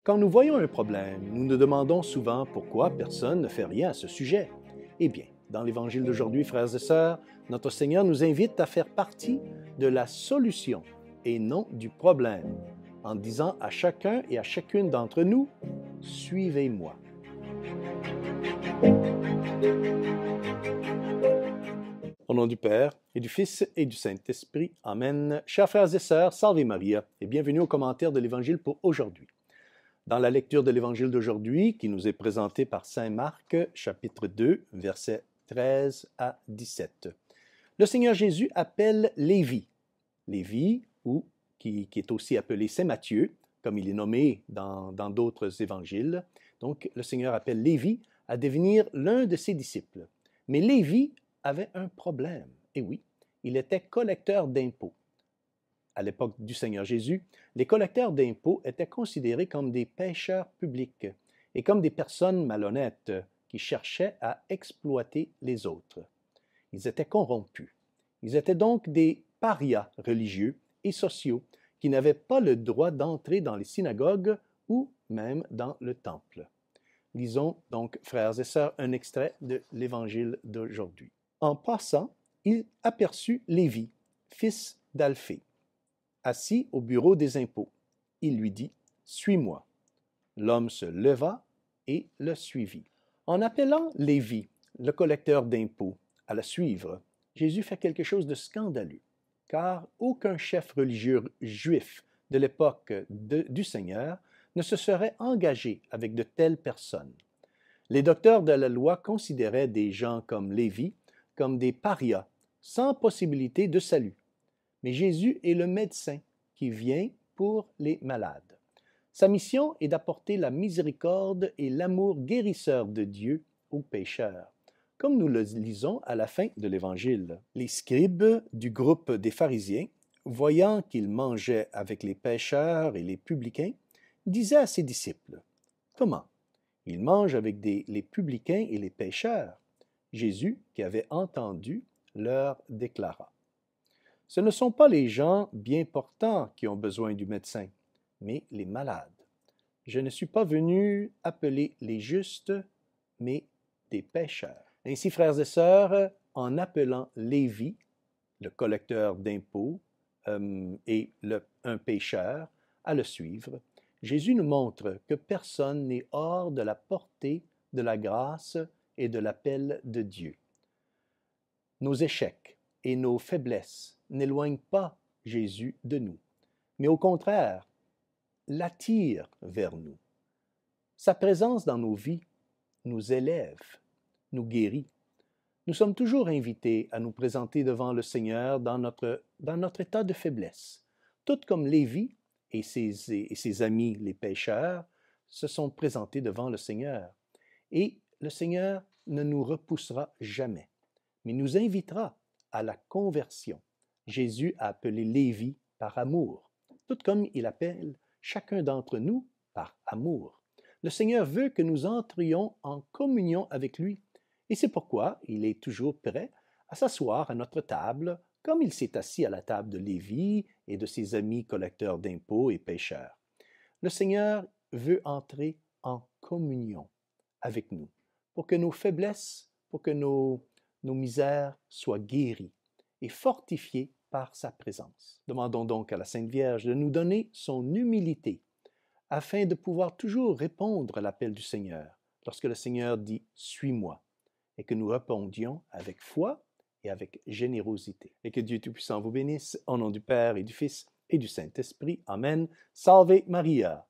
Quand nous voyons un problème, nous nous demandons souvent pourquoi personne ne fait rien à ce sujet. Eh bien, dans l'Évangile d'aujourd'hui, frères et sœurs, notre Seigneur nous invite à faire partie de la solution et non du problème, en disant à chacun et à chacune d'entre nous, « Suivez-moi ». Au nom du Père, et du Fils, et du Saint-Esprit. Amen. Chers frères et sœurs, Salve Maria, et bienvenue au commentaire de l'Évangile pour aujourd'hui. Dans la lecture de l'Évangile d'aujourd'hui, qui nous est présentée par saint Marc, chapitre 2, versets 13 à 17, le Seigneur Jésus appelle Lévi. Lévi, qui est aussi appelé Saint Matthieu, comme il est nommé dans d'autres évangiles. Donc, le Seigneur appelle Lévi à devenir l'un de ses disciples. Mais Lévi avait un problème. Et oui, il était collecteur d'impôts. À l'époque du Seigneur Jésus, les collecteurs d'impôts étaient considérés comme des pécheurs publics et comme des personnes malhonnêtes qui cherchaient à exploiter les autres. Ils étaient corrompus. Ils étaient donc des parias religieux et sociaux qui n'avaient pas le droit d'entrer dans les synagogues ou même dans le temple. Lisons donc, frères et sœurs, un extrait de l'Évangile d'aujourd'hui. En passant, il aperçut Lévi, fils d'Alphée, assis au bureau des impôts. Il lui dit, « Suis-moi ». L'homme se leva et le suivit. En appelant Lévi, le collecteur d'impôts, à le suivre, Jésus fait quelque chose de scandaleux, car aucun chef religieux juif de l'époque du Seigneur ne se serait engagé avec de telles personnes. Les docteurs de la loi considéraient des gens comme Lévi comme des parias, sans possibilité de salut. Mais Jésus est le médecin qui vient pour les malades. Sa mission est d'apporter la miséricorde et l'amour guérisseur de Dieu aux pécheurs, comme nous le lisons à la fin de l'Évangile. Les scribes du groupe des pharisiens, voyant qu'il mangeait avec les pécheurs et les publicains, disaient à ses disciples, « Comment? Il mange avec les publicains et les pécheurs. » Jésus, qui avait entendu, leur déclara, « Ce ne sont pas les gens bien portants qui ont besoin du médecin, mais les malades. Je ne suis pas venu appeler les justes, mais des pécheurs. » Ainsi, frères et sœurs, en appelant Lévi, le collecteur d'impôts, et un pécheur, à le suivre, Jésus nous montre que personne n'est hors de la portée de la grâce et de l'appel de Dieu. Nos échecs et nos faiblesses n'éloignent pas Jésus de nous, mais au contraire, l'attirent vers nous. Sa présence dans nos vies nous élève, nous guérit. Nous sommes toujours invités à nous présenter devant le Seigneur dans notre état de faiblesse, tout comme Lévi et ses amis les pécheurs se sont présentés devant le Seigneur. Et le Seigneur ne nous repoussera jamais, mais nous invitera à la conversion. Jésus a appelé Lévi par amour, tout comme il appelle chacun d'entre nous par amour. Le Seigneur veut que nous entrions en communion avec lui, et c'est pourquoi il est toujours prêt à s'asseoir à notre table, comme il s'est assis à la table de Lévi et de ses amis collecteurs d'impôts et pécheurs. Le Seigneur veut entrer en communion avec nous, pour que nos faiblesses, pour que nos misères soient guéries et fortifiées par sa présence. Demandons donc à la Sainte Vierge de nous donner son humilité, afin de pouvoir toujours répondre à l'appel du Seigneur, lorsque le Seigneur dit « Suis-moi », et que nous répondions avec foi et avec générosité. Et que Dieu Tout-Puissant vous bénisse, au nom du Père et du Fils et du Saint-Esprit. Amen. Salve Maria.